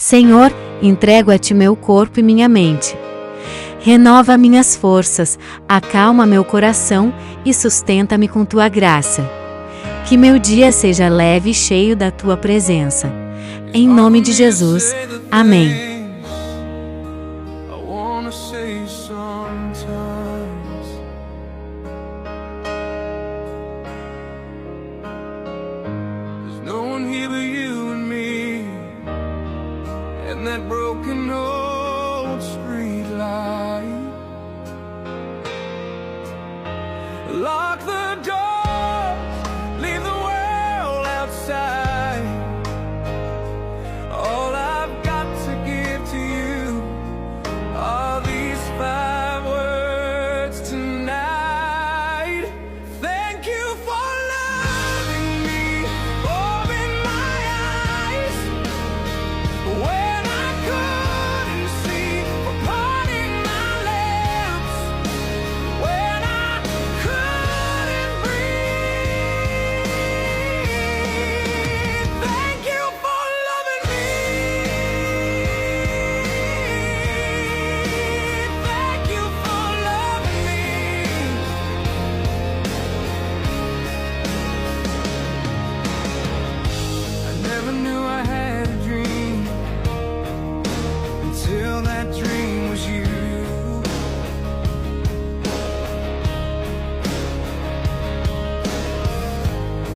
Senhor, entrego a Ti meu corpo e minha mente. Renova minhas forças, acalma meu coração e sustenta-me com Tua graça. Que meu dia seja leve e cheio da Tua presença. Em nome de Jesus. Amém. That broken old street light.